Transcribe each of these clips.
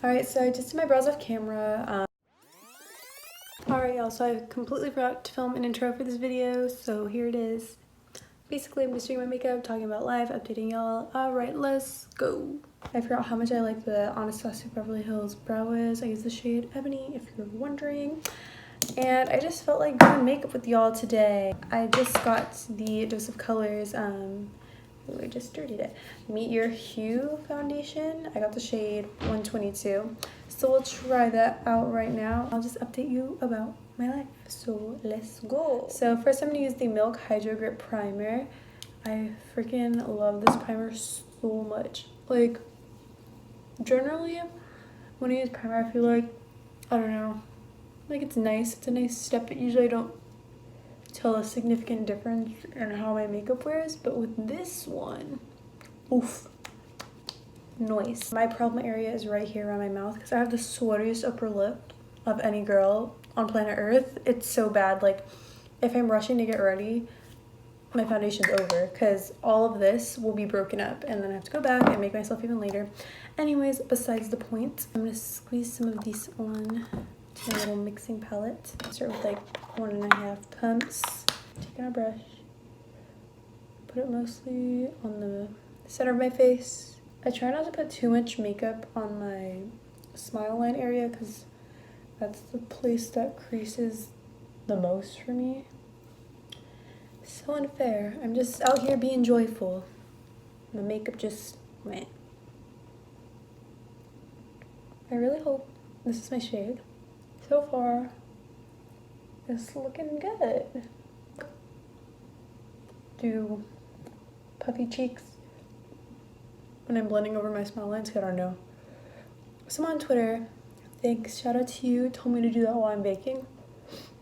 Alright, so I just did my brows off camera. Alright y'all, so I completely forgot to film an intro for this video, so here it is. Basically, I'm just doing my makeup, talking about life, updating y'all. Alright, let's go. I forgot how much I like the Anastasia Beverly Hills Brow Wiz. I use the shade Ebony, if you're wondering. And I just felt like doing makeup with y'all today. I just got the Dose of Colors, I just dirtied it. Meet Your Hue foundation. I got the shade 122. So we'll try that out right now. I'll just update you about my life. So let's go. So first I'm gonna use the Milk Hydro Grip Primer. I freaking love this primer so much. Like, generally, when I use primer, I feel like, I don't know, like it's nice. It's a nice step, but usually I don't tell a significant difference in how my makeup wears, but with this one, oof, nice. My problem area is right here around my mouth because I have the sweatiest upper lip of any girl on planet Earth. It's so bad. Like, if I'm rushing to get ready, my foundation's over because all of this will be broken up and then I have to go back and make myself even later. Anyways, besides the point, I'm gonna squeeze some of these on to my little mixing palette. Start with like 1.5 pumps. Taking a brush, put it mostly on the center of my face. I try not to put too much makeup on my smile line area because that's the place that creases the most for me. So unfair. I'm just out here being joyful. My makeup just went. I really hope this is my shade. So far, it's looking good. Do puffy cheeks when I'm blending over my smile lines. I don't know. Someone on Twitter, thanks, shout out to you, told me to do that while I'm baking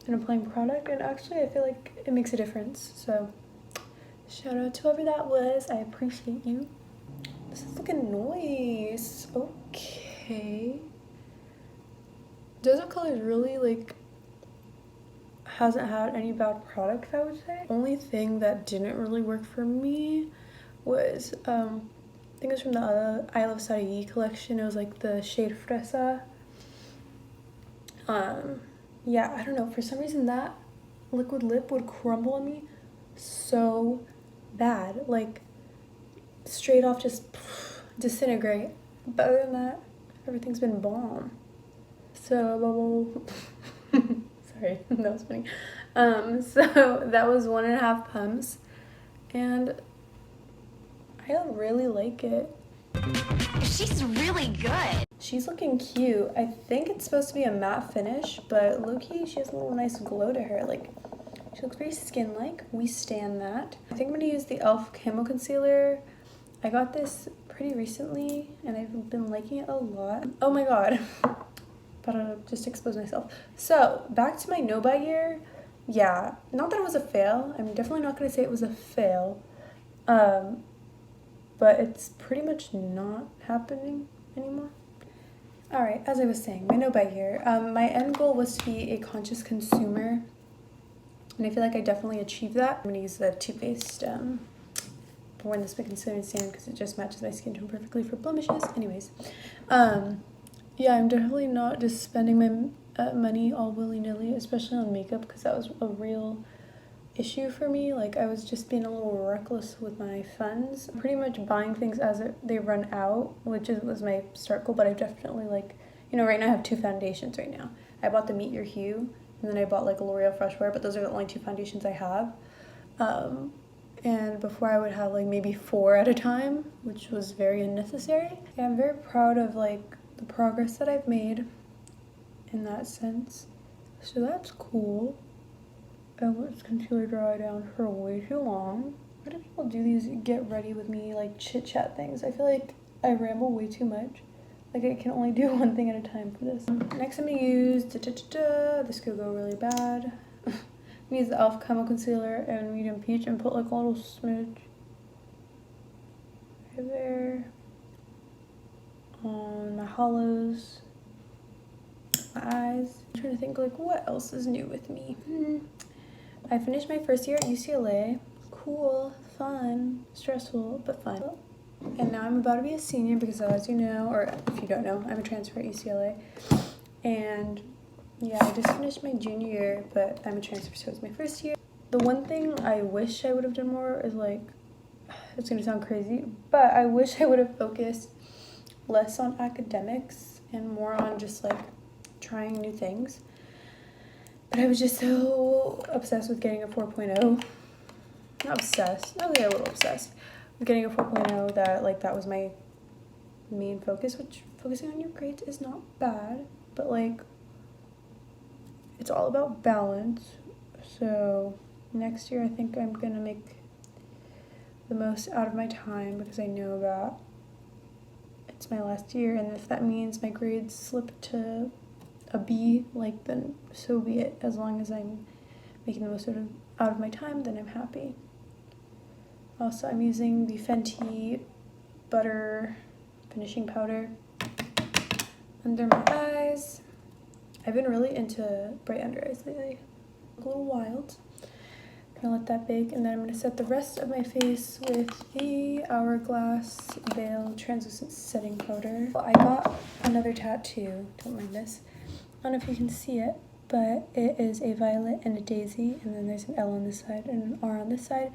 and applying product, and actually I feel like it makes a difference. So shout out to whoever that was. I appreciate you. This is looking nice. Okay. Dose of Colors really like hasn't had any bad products, I would say. Only thing that didn't really work for me was I think it was from the I Love Sarai collection. It was like the shade Fresa. Yeah, I don't know, for some reason that liquid lip would crumble on me so bad, like straight off just disintegrate. But other than that, everything's been bomb. So sorry, that was funny. So that was 1.5 pumps, and I really like it. She's really good. She's looking cute. I think it's supposed to be a matte finish, but low-key, she has a little nice glow to her. Like, she looks very skin-like. We stan that. I think I'm gonna use the e.l.f. Camo Concealer. I got this pretty recently, and I've been liking it a lot. Oh my god. Just expose myself. So back to my no buy year. Yeah, not that it was a fail. I'm definitely not gonna say it was a fail, but it's pretty much not happening anymore. All right, as I was saying, my no buy year. My end goal was to be a conscious consumer, and I feel like I definitely achieved that. I'm gonna use the Too Faced Born This Way Concealer Sand because it just matches my skin tone perfectly for blemishes. Anyways, yeah, I'm definitely not just spending my money all willy-nilly, especially on makeup, because that was a real issue for me. Like, I was just being a little reckless with my funds. Pretty much buying things as they run out, which was my start goal, but I've definitely, like, you know, right now I have 2 foundations right now. I bought the Meet Your Hue, and then I bought, like, a L'Oreal Fresh Wear, but those are the only 2 foundations I have. And before I would have, like, maybe 4 at a time, which was very unnecessary. Yeah, I'm very proud of, like, the progress that I've made in that sense. So that's cool. I let this concealer dry down for way too long. Why do people do these get ready with me, like, chit chat things? I feel like I ramble way too much. Like, I can only do one thing at a time for this. Next I'm gonna use this could go really bad. I'm gonna use the e.l.f. Camo Concealer and Medium Peach and put like a little smidge right there on my hollows, my eyes. I'm trying to think, like, what else is new with me? I finished my first year at UCLA. Cool, fun, stressful, but fun. And now I'm about to be a senior because, as you know, or if you don't know, I'm a transfer at UCLA. And yeah, I just finished my junior year, but I'm a transfer, so it's my first year. The one thing I wish I would have done more is, like, it's gonna sound crazy, but I wish I would have focused less on academics and more on just like trying new things. But I was just so obsessed with getting a 4.0. Not obsessed, not really, a little obsessed with getting a 4.0 that like that was my main focus, which focusing on your grades is not bad, but like it's all about balance. So next year I think I'm gonna make the most out of my time because I know that it's my last year, and if that means my grades slip to a B, like, then so be it. As long as I'm making the most out of my time, then I'm happy. Also, I'm using the Fenty Butter Finishing Powder under my eyes. I've been really into bright under eyes lately. A little wild. Gonna let that bake, and then I'm gonna set the rest of my face with the Hourglass Veil Translucent Setting Powder. I got another tattoo, don't mind this. I don't know if you can see it, but it is a violet and a daisy, and then there's an L on this side and an R on this side.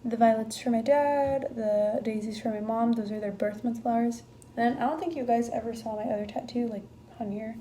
The violet's for my dad, the daisy's for my mom. Those are their birth month flowers. And I don't think you guys ever saw my other tattoo, like, on here,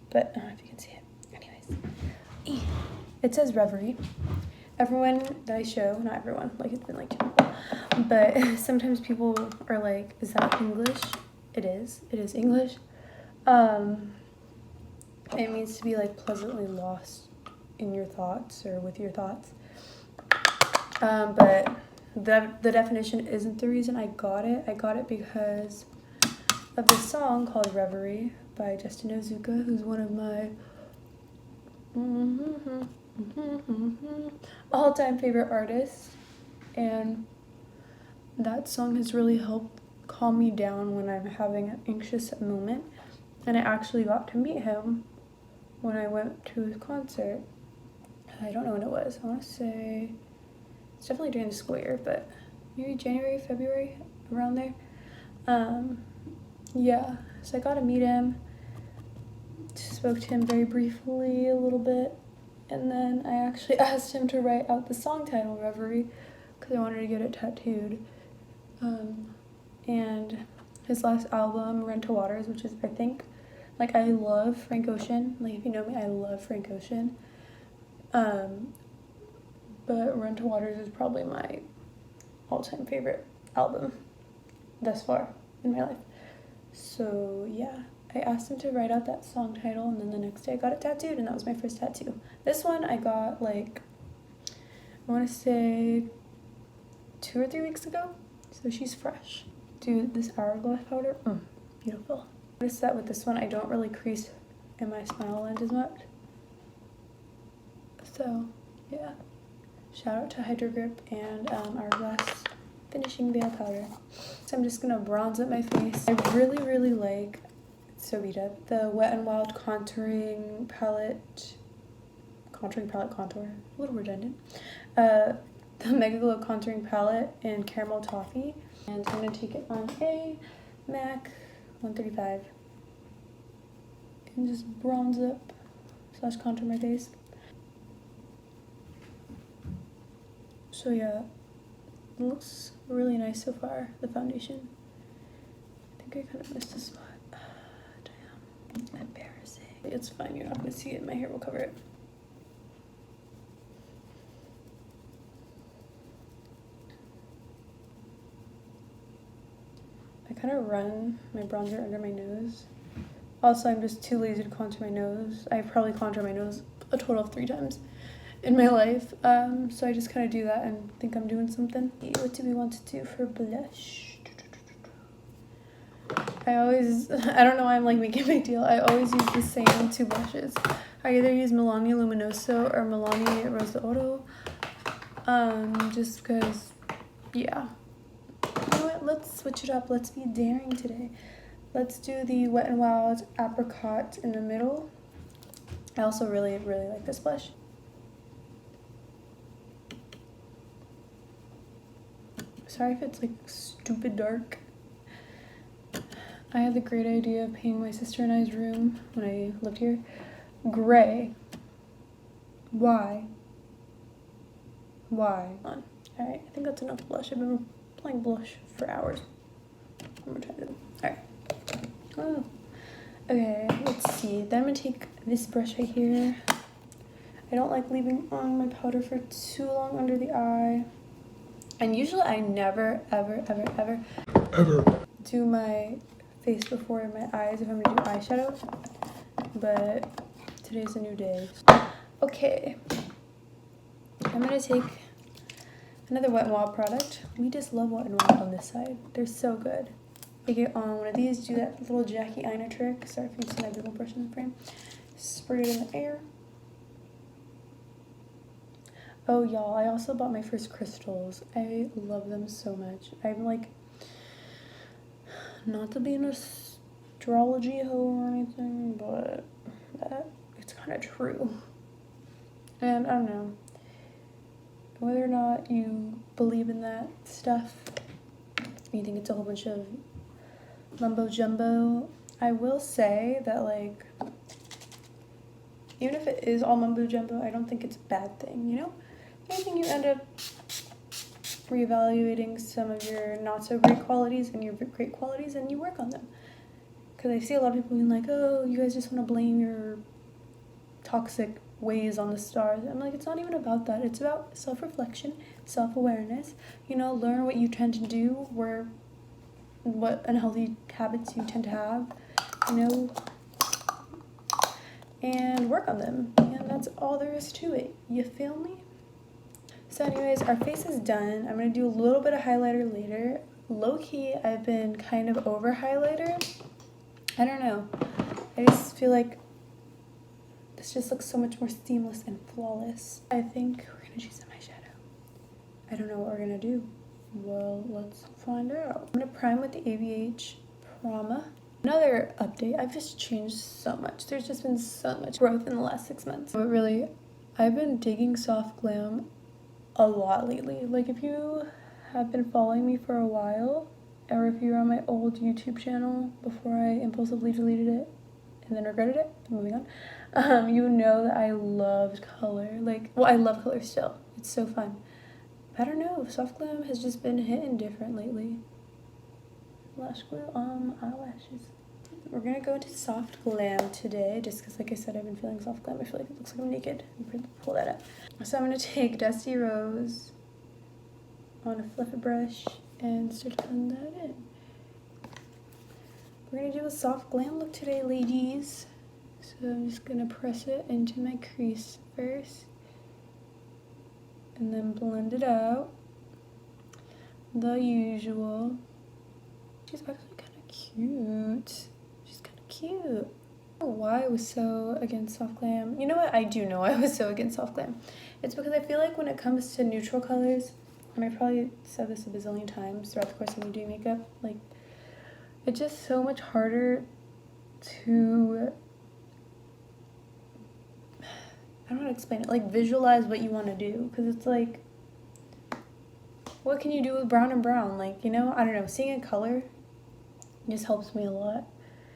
but I don't know if you can see it. Anyways, it says Reverie. Everyone that I show, not everyone, like it's been like 2 people, but sometimes people are like, is that English? It is English. It means to be like pleasantly lost in your thoughts or with your thoughts. But the definition isn't the reason I got it. I got it because of this song called Reverie by Justin Ozuka, who's one of my all-time favorite artists, and that song has really helped calm me down when I'm having an anxious moment. And I actually got to meet him when I went to his concert. I don't know when it was. I want to say it's definitely during the school year, but maybe January, February, around there. Yeah, so I got to meet him, spoke to him very briefly a little bit, and then I actually asked him to write out the song title, Reverie, because I wanted to get it tattooed. And his last album, Rent to Waters, which is, I think, like, I love Frank Ocean. Like, if you know me, I love Frank Ocean. But Rent to Waters is probably my all-time favorite album thus far in my life. So, yeah. I asked him to write out that song title, and then the next day I got it tattooed, and that was my first tattoo. This one I got, like, I want to say 2 or 3 weeks ago, so she's fresh. Dude, this Hourglass powder, beautiful. Notice that with this one, I don't really crease in my smile lines as much. So, yeah. Shout out to Hydro Grip and Hourglass Finishing Veil Powder. So I'm just gonna bronze up my face. I really, really like, so beat up, the Wet n Wild contouring palette, contour, a little redundant. The Mega Glow contouring palette in Caramel Toffee, and I'm gonna take it on a MAC 135 and just bronze up / contour my face. So yeah, it looks really nice so far, the foundation. I think I kind of missed a spot. Damn, embarrassing. It's fine, you're not gonna see it, my hair will cover it. I kind of run my bronzer under my nose. Also, I'm just too lazy to contour my nose. I probably contour my nose a total of 3 times in my life. So I just kind of do that and think I'm doing something. What do we want to do for blush? I don't know why I'm like making a big deal. I always use the same 2 blushes. I either use Milani Luminoso or Milani Rose d'Oro. Just because, yeah. You know what, let's switch it up. Let's be daring today. Let's do the Wet n Wild Apricot in the middle. I also really, really like this blush. Sorry if it's like stupid dark. I had the great idea of painting my sister and I's room when I lived here gray. Why? Why? Alright, I think that's enough blush. I've been applying blush for hours. One more time. Alright. Oh. Okay, let's see. Then I'm gonna take this brush right here. I don't like leaving on my powder for too long under the eye. And usually I never, ever do my face before my eyes if I'm gonna do eyeshadow. But today's a new day. Okay. I'm gonna take another Wet n Wild product. We just love Wet n Wild on this side. They're so good. Take it on one of these, do that little Jackie Aina trick. Sorry if you can see my little brush in the frame. Spray it in the air. Oh, y'all, I also bought my first crystals. I love them so much. I'm like, not to be an astrology hoe or anything, but it's kind of true. And I don't know, whether or not you believe in that stuff, you think it's a whole bunch of mumbo jumbo, I will say that, like, even if it is all mumbo jumbo, I don't think it's a bad thing, you know? I think you end up reevaluating some of your not so great qualities and your great qualities, and you work on them. Because I see a lot of people being like, oh, you guys just want to blame your toxic ways on the stars. I'm like, it's not even about that. It's about self-reflection, self-awareness. You know, learn what you tend to do, what unhealthy habits you tend to have, you know, and work on them. And that's all there is to it. You feel me? So anyways, our face is done. I'm going to do a little bit of highlighter later. Low-key, I've been kind of over highlighter. I don't know. I just feel like this just looks so much more seamless and flawless. I think we're going to choose some eyeshadow. I don't know what we're going to do. Well, let's find out. I'm going to prime with the AVH Prama. Another update, I've just changed so much. There's just been so much growth in the last 6 months. But really, I've been digging soft glam a lot lately. Like, if you have been following me for a while, or if you're on my old YouTube channel before I impulsively deleted it and then regretted it, moving on, you know that I loved color. Like, well, I love color still. It's so fun. I don't know, soft glam has just been hitting different lately. Lash glue on my eyelashes. We're gonna go into soft glam today, just because, like I said, I've been feeling soft glam. I feel like it looks like I'm naked. I'm pull that up. So I'm gonna take Dusty Rose on a fluffy brush and start to blend that in. We're gonna do a soft glam look today, ladies. So I'm just gonna press it into my crease first, and then blend it out. The usual. She's actually kind of cute. She's kind of cute. I don't know why I was so against soft glam. You know what? I do know I was so against soft glam. It's because I feel like when it comes to neutral colors, and I probably said this a bazillion times throughout the course of me doing makeup, like, it's just so much harder to, I don't know how to explain it, like, visualize what you want to do, because it's like, what can you do with brown and brown? Like, you know, I don't know, seeing a color just helps me a lot.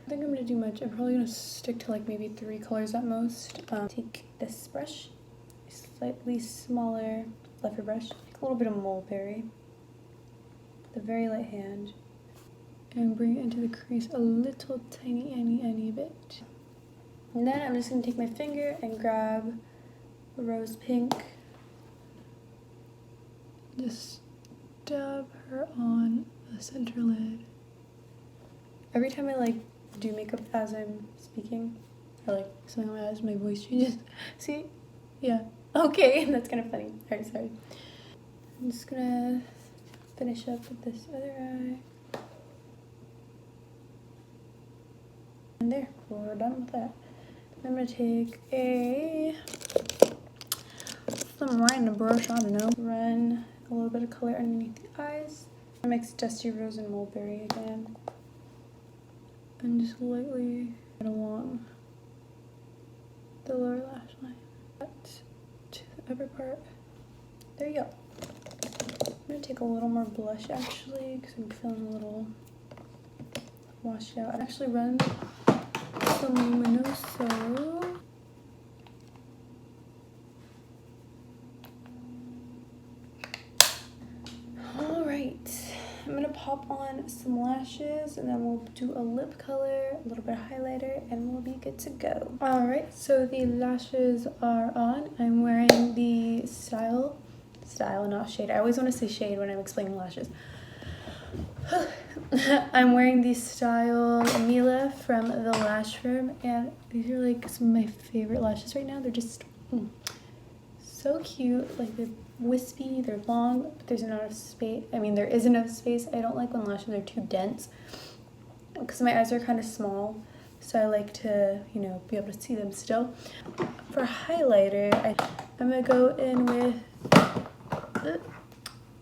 I don't think I'm going to do much. I'm probably going to stick to like maybe 3 colors at most. Take this brush, slightly smaller fluffer brush, take a little bit of mulberry with a very light hand, and bring it into the crease a little tiny bit. And then I'm just going to take my finger and grab a rose pink. Just dab her on the center lid. Every time I like do makeup as I'm speaking, or like something like that, my voice changes. See? Yeah. Okay, that's kind of funny. Alright, sorry. I'm just gonna finish up with this other eye. And there, we're done with that. I'm gonna take some random brush, I don't know, run a little bit of color underneath the eyes. I mix Dusty Rose and Mulberry again. And just lightly get along the lower lash line. To the upper part. There you go. I'm gonna take a little more blush actually, because I'm feeling a little wash it out. I actually run some luminoso. Alright, I'm gonna pop on some lashes and then we'll do a lip color, a little bit of highlighter, and we'll be good to go. Alright, so the lashes are on. I'm wearing the style, not shade. I always want to say shade when I'm explaining lashes. I'm wearing the style Mila from the Lash Firm, and these are like some of my favorite lashes right now. They're just so cute. Like, they're wispy, they're long, but there's not enough space. I mean, there is enough space. I don't like when lashes are too dense because my eyes are kind of small, so I like to, you know, be able to see them still. For highlighter, I'm gonna go in with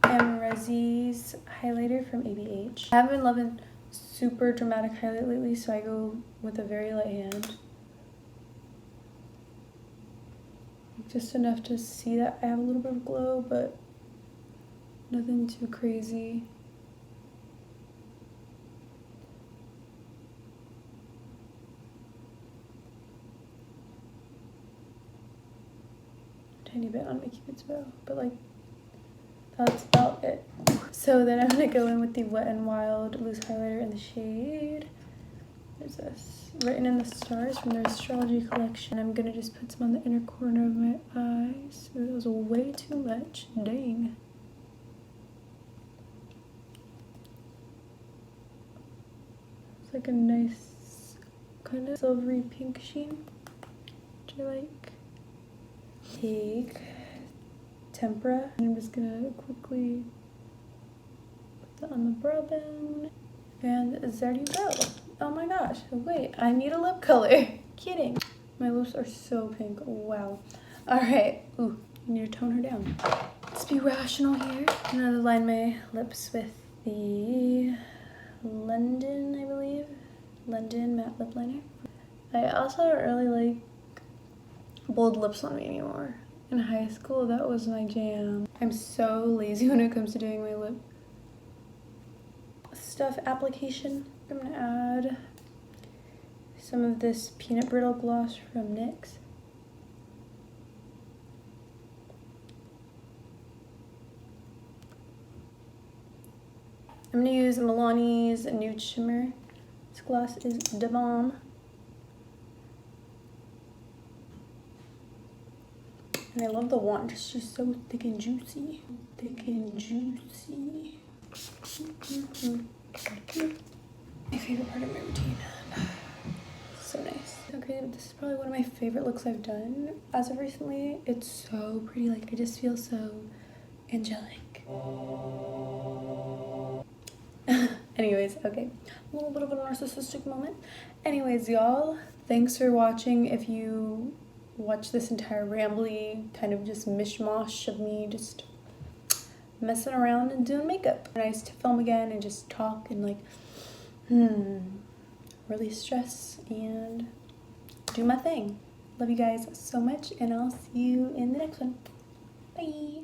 Resi's highlighter from ABH. I haven't been loving super dramatic highlight lately, so I go with a very light hand. Just enough to see that I have a little bit of glow, but nothing too crazy. Tiny bit on my cupid's bow, but like, that's about it. So then I'm gonna go in with the Wet n Wild loose highlighter in the shade, what is this? Written in the Stars from their Astrology collection. I'm gonna just put some on the inner corner of my eyes. That was way too much, dang. It's like a nice kind of silvery pink sheen, which I like. Take Tempera, and I'm just gonna quickly put that on the brow bone, and there you go. Oh my gosh, wait, I need a lip color. Kidding. My lips are so pink, wow. All right, ooh, I need to tone her down. Let's be rational here. I'm gonna line my lips with the London, I believe. London matte lip liner. I also don't really like bold lips on me anymore. In high school, that was my jam. I'm so lazy when it comes to doing my lip stuff application. I'm gonna add some of this peanut brittle gloss from NYX. I'm gonna use Milani's Nude Shimmer. This gloss is da bomb. And I love the wand, it's just so thick and juicy. Thick and juicy. My favorite part of my routine. So nice. Okay, this is probably one of my favorite looks I've done as of recently. It's so pretty, like I just feel so angelic. Anyways, okay, a little bit of a narcissistic moment. Anyways, y'all, thanks for watching. If you watch this entire rambly kind of just mishmash of me just messing around and doing makeup. Nice to film again and just talk and like release stress and do my thing. Love you guys so much, and I'll see you in the next one. Bye.